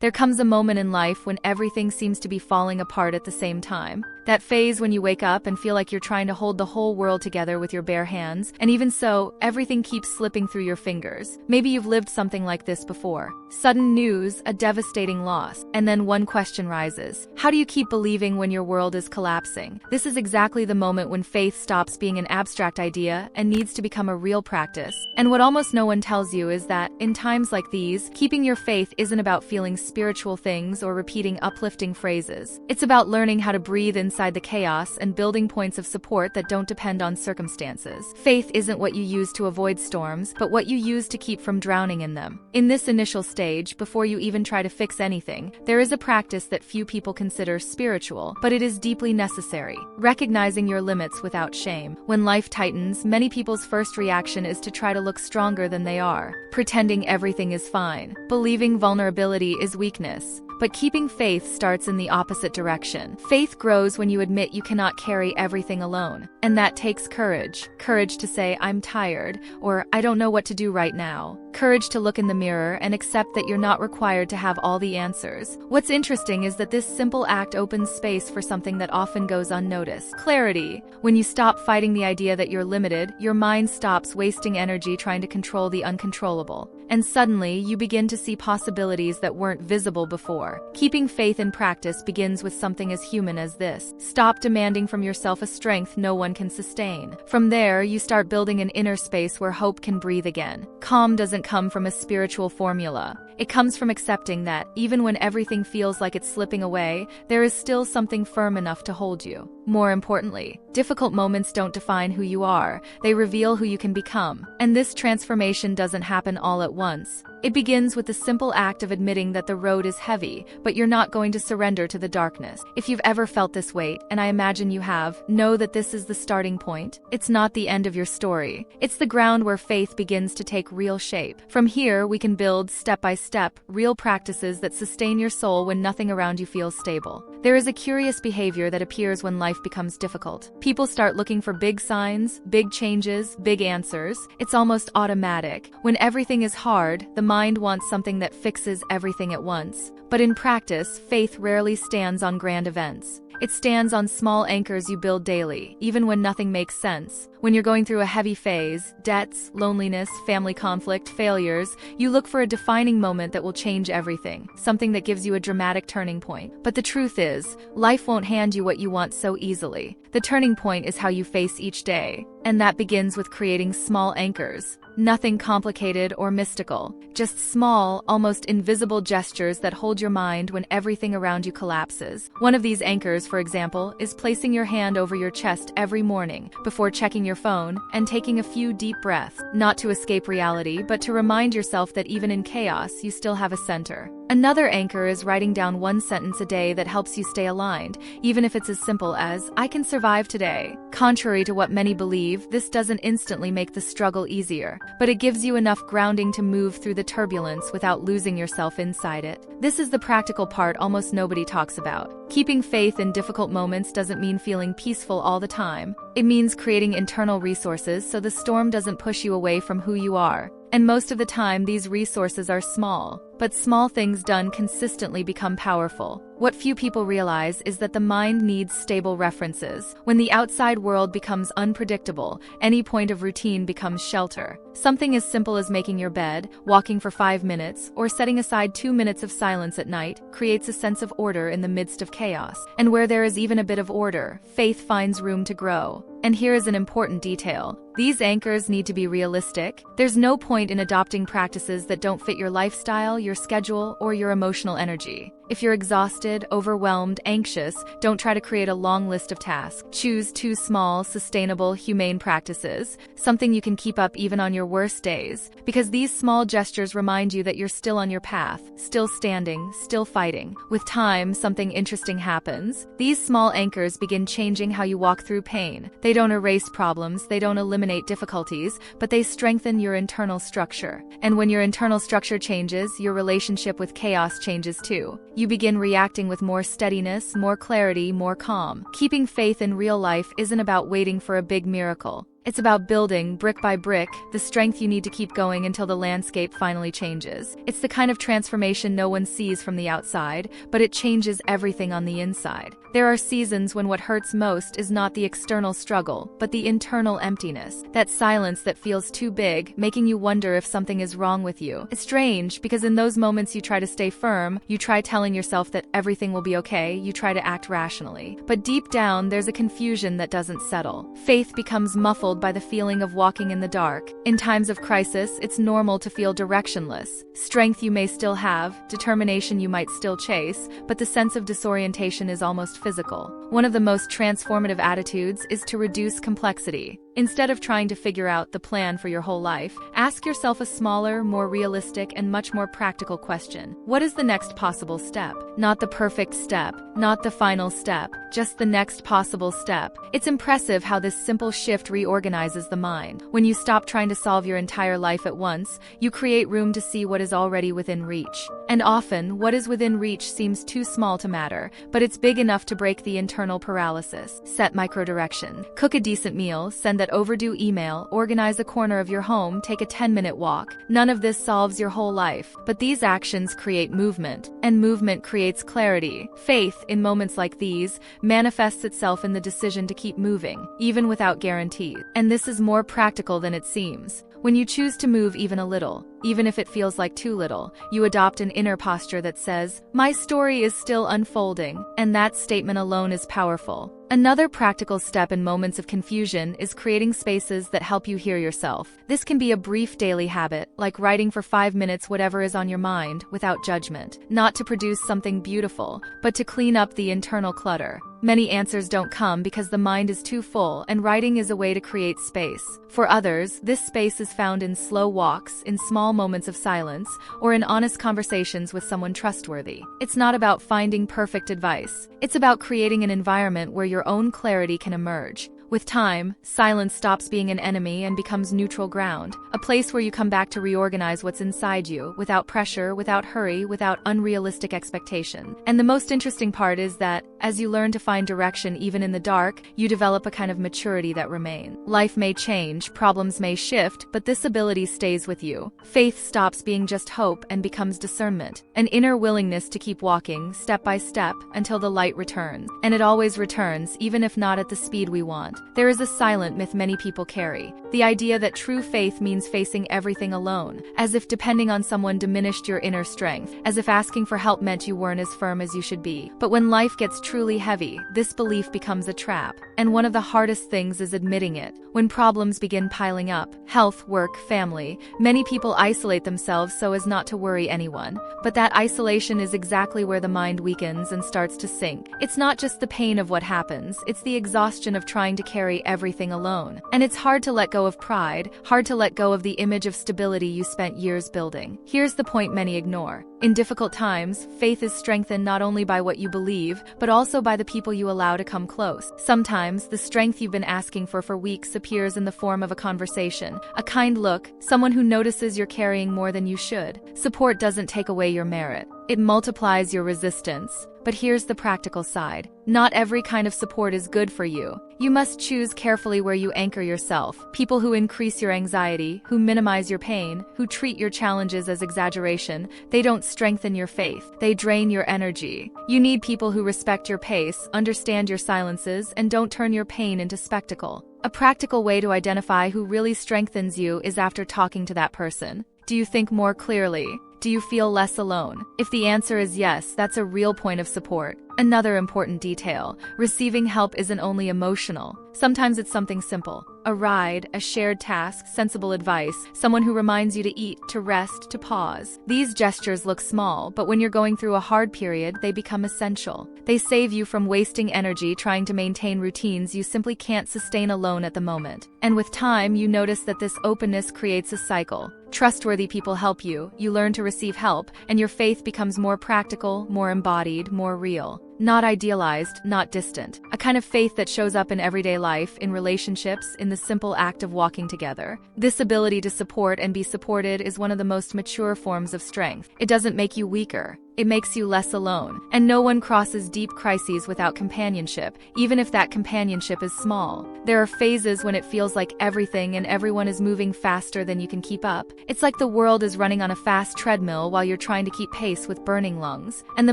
There comes a moment in life when everything seems to be falling apart at the same time. That phase when you wake up and feel like you're trying to hold the whole world together with your bare hands, and even so, everything keeps slipping through your fingers. Maybe you've lived something like this before. Sudden news, a devastating loss, and then one question rises. How do you keep believing when your world is collapsing? This is exactly the moment when faith stops being an abstract idea and needs to become a real practice. And what almost no one tells you is that, in times like these, keeping your faith isn't about feeling spiritual things or repeating uplifting phrases. It's about learning how to breathe inside the chaos and building points of support that don't depend on circumstances. Faith isn't what you use to avoid storms, but what you use to keep from drowning in them. In this initial stage, before you even try to fix anything, there is a practice that few people consider spiritual, but it is deeply necessary. Recognizing your limits without shame. When life tightens, many people's first reaction is to try to look stronger than they are, pretending everything is fine, believing vulnerability is weakness. But keeping faith starts in the opposite direction. Faith grows when you admit you cannot carry everything alone. And that takes courage. Courage to say, I'm tired, or I don't know what to do right now. Courage to look in the mirror and accept that you're not required to have all the answers. What's interesting is that this simple act opens space for something that often goes unnoticed. Clarity. When you stop fighting the idea that you're limited, your mind stops wasting energy trying to control the uncontrollable. And suddenly, you begin to see possibilities that weren't visible before. Keeping faith in practice begins with something as human as this. Stop demanding from yourself a strength no one can sustain. From there, you start building an inner space where hope can breathe again. Calm doesn't come from a spiritual formula. It comes from accepting that, even when everything feels like it's slipping away, there is still something firm enough to hold you. More importantly, difficult moments don't define who you are, they reveal who you can become. And this transformation doesn't happen all at once. It begins with the simple act of admitting that the road is heavy, but you're not going to surrender to the darkness. If you've ever felt this weight, and I imagine you have, know that this is the starting point. It's not the end of your story. It's the ground where faith begins to take real shape. From here, we can build, step by step, real practices that sustain your soul when nothing around you feels stable. There is a curious behavior that appears when life becomes difficult. People start looking for big signs, big changes, big answers. It's almost automatic. When everything is hard, the mind wants something that fixes everything at once. But in practice, faith rarely stands on grand events. It stands on small anchors you build daily, even when nothing makes sense. When you're going through a heavy phase, debts, loneliness, family conflict, failures, you look for a defining moment that will change everything, something that gives you a dramatic turning point. But the truth is, life won't hand you what you want so easily. The turning point is how you face each day, and that begins with creating small anchors. Nothing complicated or mystical, just small, almost invisible gestures that hold your mind when everything around you collapses. One of these anchors, for example, is placing your hand over your chest every morning before checking your phone and taking a few deep breaths, not to escape reality, but to remind yourself that even in chaos, you still have a center. Another anchor is writing down one sentence a day that helps you stay aligned, even if it's as simple as, I can survive today. Contrary to what many believe, this doesn't instantly make the struggle easier, but it gives you enough grounding to move through the turbulence without losing yourself inside it. This is the practical part almost nobody talks about. Keeping faith in difficult moments doesn't mean feeling peaceful all the time. It means creating internal resources so the storm doesn't push you away from who you are. And most of the time, these resources are small. But small things done consistently become powerful. What few people realize is that the mind needs stable references. When the outside world becomes unpredictable, any point of routine becomes shelter. Something as simple as making your bed, walking for 5 minutes, or setting aside 2 minutes of silence at night creates a sense of order in the midst of chaos. And where there is even a bit of order, faith finds room to grow. And here is an important detail. These anchors need to be realistic. There's no point in adopting practices that don't fit your lifestyle, your schedule, or your emotional energy. If you're exhausted, overwhelmed, anxious, don't try to create a long list of tasks. Choose 2 small, sustainable, humane practices, something you can keep up even on your worst days, because these small gestures remind you that you're still on your path, still standing, still fighting. With time, something interesting happens. These small anchors begin changing how you walk through pain. They don't erase problems, they don't eliminate difficulties, but they strengthen your internal structure. And when your internal structure changes, your relationship with chaos changes too. You begin reacting with more steadiness, more clarity, more calm. Keeping faith in real life isn't about waiting for a big miracle. It's about building, brick by brick, the strength you need to keep going until the landscape finally changes. It's the kind of transformation no one sees from the outside, but it changes everything on the inside. There are seasons when what hurts most is not the external struggle, but the internal emptiness. That silence that feels too big, making you wonder if something is wrong with you. It's strange, because in those moments you try to stay firm, you try telling yourself that everything will be okay, you try to act rationally. But deep down, there's a confusion that doesn't settle. Faith becomes muffled by the feeling of walking in the dark. In times of crisis, it's normal to feel directionless. Strength you may still have, determination you might still chase, but the sense of disorientation is almost physical. One of the most transformative attitudes is to reduce complexity. Instead of trying to figure out the plan for your whole life, ask yourself a smaller, more realistic, and much more practical question. What is the next possible step? Not the perfect step, not the final step, just the next possible step. It's impressive how this simple shift reorganizes the mind. When you stop trying to solve your entire life at once, you create room to see what is already within reach. And often, what is within reach seems too small to matter, but it's big enough to break the internal paralysis. Set micro-direction. Cook a decent meal, send that overdue email, organize a corner of your home, take a 10-minute walk. None of this solves your whole life, but these actions create movement, and movement creates clarity. Faith, in moments like these, manifests itself in the decision to keep moving, even without guarantees. And this is more practical than it seems. When you choose to move even a little, even if it feels like too little, you adopt an inner posture that says, "My story is still unfolding," and that statement alone is powerful. Another practical step in moments of confusion is creating spaces that help you hear yourself. This can be a brief daily habit, like writing for 5 minutes whatever is on your mind, without judgment. Not to produce something beautiful, but to clean up the internal clutter. Many answers don't come because the mind is too full, and writing is a way to create space. For others, this space is found in slow walks, in small moments of silence, or in honest conversations with someone trustworthy. It's not about finding perfect advice. It's about creating an environment where your own clarity can emerge. With time, silence stops being an enemy and becomes neutral ground, a place where you come back to reorganize what's inside you, without pressure, without hurry, without unrealistic expectation. And the most interesting part is that, as you learn to find direction even in the dark, you develop a kind of maturity that remains. Life may change, problems may shift, but this ability stays with you. Faith stops being just hope and becomes discernment, an inner willingness to keep walking, step by step, until the light returns. And it always returns, even if not at the speed we want. There is a silent myth many people carry, the idea that true faith means facing everything alone, as if depending on someone diminished your inner strength, as if asking for help meant you weren't as firm as you should be. But when life gets truly heavy, this belief becomes a trap. And one of the hardest things is admitting it. When problems begin piling up, health, work, family, many people isolate themselves so as not to worry anyone. But that isolation is exactly where the mind weakens and starts to sink. It's not just the pain of what happens, it's the exhaustion of trying to carry everything alone. And it's hard to let go of pride, hard to let go of the image of stability you spent years building. Here's the point many ignore. In difficult times, faith is strengthened not only by what you believe, but also by the people you allow to come close. Sometimes, the strength you've been asking for weeks appears in the form of a conversation, a kind look, someone who notices you're carrying more than you should. Support doesn't take away your merit. It multiplies your resistance. But here's the practical side. Not every kind of support is good for you. You must choose carefully where you anchor yourself. People who increase your anxiety, who minimize your pain, who treat your challenges as exaggeration, they don't strengthen your faith. They drain your energy. You need people who respect your pace, understand your silences, and don't turn your pain into spectacle. A practical way to identify who really strengthens you is after talking to that person. Do you think more clearly? Do you feel less alone? If the answer is yes, that's a real point of support. Another important detail: receiving help isn't only emotional. Sometimes it's something simple. A ride, a shared task, sensible advice, someone who reminds you to eat, to rest, to pause. These gestures look small, but when you're going through a hard period, they become essential. They save you from wasting energy trying to maintain routines you simply can't sustain alone at the moment. And with time, you notice that this openness creates a cycle. Trustworthy people help you, you learn to receive help, and your faith becomes more practical, more embodied, more real. Not idealized, not distant. A kind of faith that shows up in everyday life, in relationships, in the simple act of walking together. This ability to support and be supported is one of the most mature forms of strength. It doesn't make you weaker. It makes you less alone. And no one crosses deep crises without companionship, even if that companionship is small. There are phases when it feels like everything and everyone is moving faster than you can keep up. It's like the world is running on a fast treadmill while you're trying to keep pace with burning lungs. And the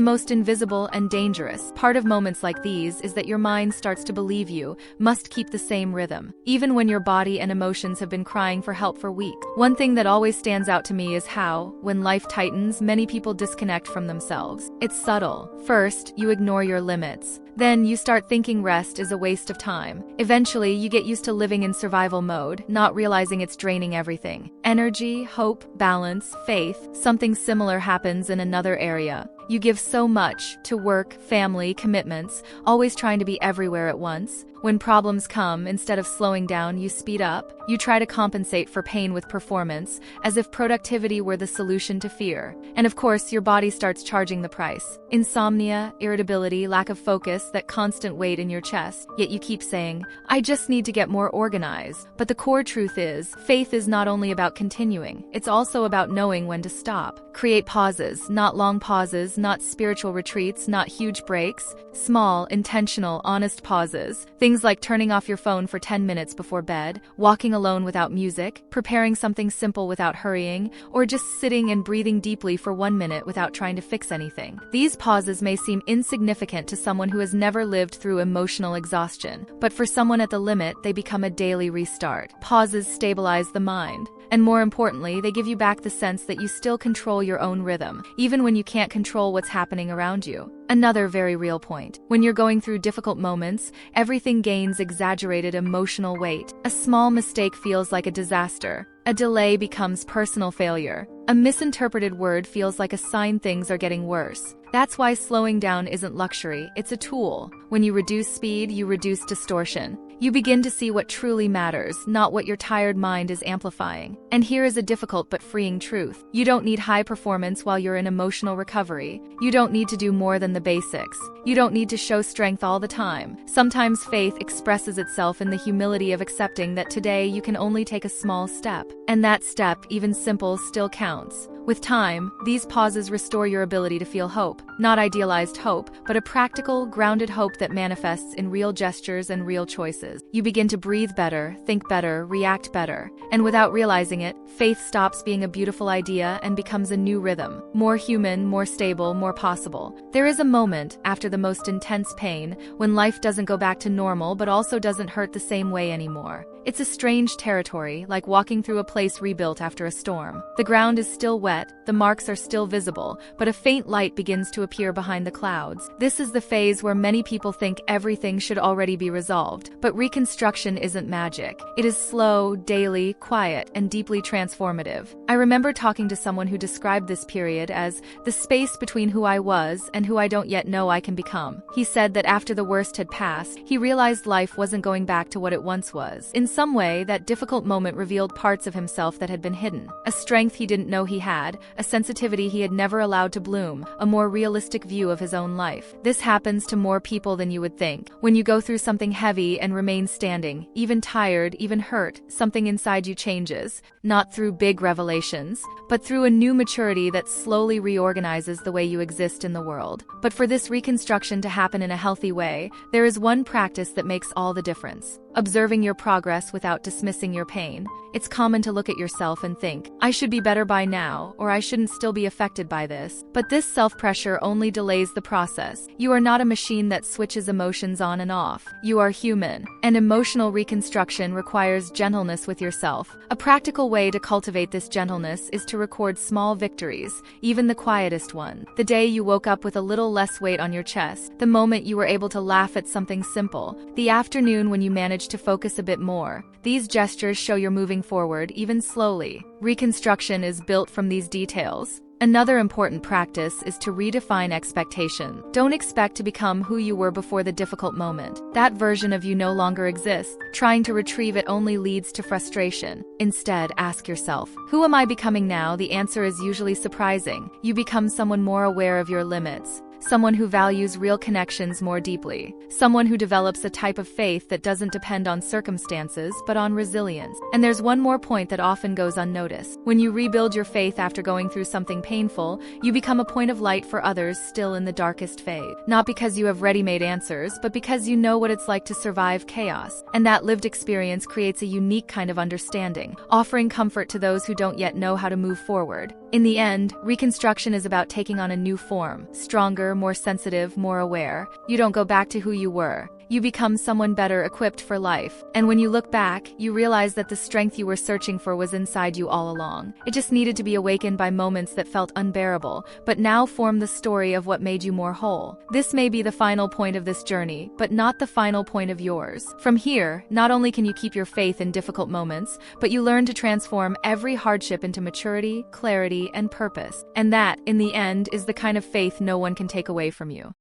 most invisible and dangerous part of moments like these is that your mind starts to believe you must keep the same rhythm, even when your body and emotions have been crying for help for weeks. One thing that always stands out to me is how, when life tightens, many people disconnect from themselves. It's subtle. First, you ignore your limits. Then you start thinking rest is a waste of time. Eventually, you get used to living in survival mode, not realizing it's draining everything. Energy, hope, balance, faith. Something similar happens in another area. You give so much to work, family, commitments, always trying to be everywhere at once. When problems come, instead of slowing down, you speed up. You try to compensate for pain with performance, as if productivity were the solution to fear. And of course, your body starts charging the price. Insomnia, irritability, lack of focus, that constant weight in your chest. Yet you keep saying, I just need to get more organized. But the core truth is, faith is not only about continuing, it's also about knowing when to stop. Create pauses, not long pauses, not spiritual retreats, not huge breaks. Small, intentional, honest pauses. Things like turning off your phone for 10 minutes before bed, walking alone without music, preparing something simple without hurrying, or just sitting and breathing deeply for 1 minute without trying to fix anything. These pauses may seem insignificant to someone who has never lived through emotional exhaustion, but for someone at the limit, they become a daily restart. Pauses stabilize the mind. And more importantly, they give you back the sense that you still control your own rhythm, even when you can't control what's happening around you. Another very real point. When you're going through difficult moments, everything gains exaggerated emotional weight. A small mistake feels like a disaster. A delay becomes personal failure. A misinterpreted word feels like a sign things are getting worse. That's why slowing down isn't luxury, it's a tool. When you reduce speed, you reduce distortion. You begin to see what truly matters, not what your tired mind is amplifying. And here is a difficult but freeing truth. You don't need high performance while you're in emotional recovery. You don't need to do more than the basics. You don't need to show strength all the time. Sometimes faith expresses itself in the humility of accepting that today you can only take a small step. And that step, even simple, still counts. With time, these pauses restore your ability to feel hope. Not idealized hope, but a practical, grounded hope that manifests in real gestures and real choices. You begin to breathe better, think better, react better. And without realizing it, faith stops being a beautiful idea and becomes a new rhythm. More human, more stable, more possible. There is a moment, after the most intense pain, when life doesn't go back to normal but also doesn't hurt the same way anymore. It's a strange territory, like walking through a place rebuilt after a storm. The ground is still wet, the marks are still visible, but a faint light begins to appear behind the clouds. This is the phase where many people think everything should already be resolved. But reconstruction isn't magic. It is slow, daily, quiet, and deeply transformative. I remember talking to someone who described this period as the space between who I was and who I don't yet know I can become. He said that after the worst had passed, he realized life wasn't going back to what it once was. In some way, that difficult moment revealed parts of himself that had been hidden. A strength he didn't know he had, a sensitivity he had never allowed to bloom, a more realistic view of his own life. This happens to more people than you would think. When you go through something heavy and remain standing, even tired, even hurt, something inside you changes. Not through big revelations, but through a new maturity that slowly reorganizes the way you exist in the world. But for this reconstruction to happen in a healthy way, there is one practice that makes all the difference. Observing your progress without dismissing your pain. It's common to look at yourself and think, I should be better by now, or I shouldn't still be affected by this. But this self-pressure only delays the process. You are not a machine that switches emotions on and off. You are human. And emotional reconstruction requires gentleness with yourself. A practical way to cultivate this gentleness is to record small victories, even the quietest one. The day you woke up with a little less weight on your chest, the moment you were able to laugh at something simple, the afternoon when you managed to focus a bit more. These gestures show you're moving forward, even slowly. Reconstruction is built from these details. Another important practice is to redefine expectation. Don't expect to become who you were before the difficult moment. That version of you no longer exists. Trying to retrieve it only leads to frustration. Instead, ask yourself, who am I becoming now? The answer is usually surprising. You become someone more aware of your limits, someone who values real connections more deeply, someone who develops a type of faith that doesn't depend on circumstances but on resilience. And there's one more point that often goes unnoticed. When you rebuild your faith after going through something painful, you become a point of light for others still in the darkest phase. Not because you have ready-made answers, but because you know what it's like to survive chaos. And that lived experience creates a unique kind of understanding, offering comfort to those who don't yet know how to move forward. In the end, reconstruction is about taking on a new form, stronger, more sensitive, more aware. You don't go back to who you were. You become someone better equipped for life. And when you look back, you realize that the strength you were searching for was inside you all along. It just needed to be awakened by moments that felt unbearable, but now form the story of what made you more whole. This may be the final point of this journey, but not the final point of yours. From here, not only can you keep your faith in difficult moments, but you learn to transform every hardship into maturity, clarity, and purpose. And that, in the end, is the kind of faith no one can take away from you.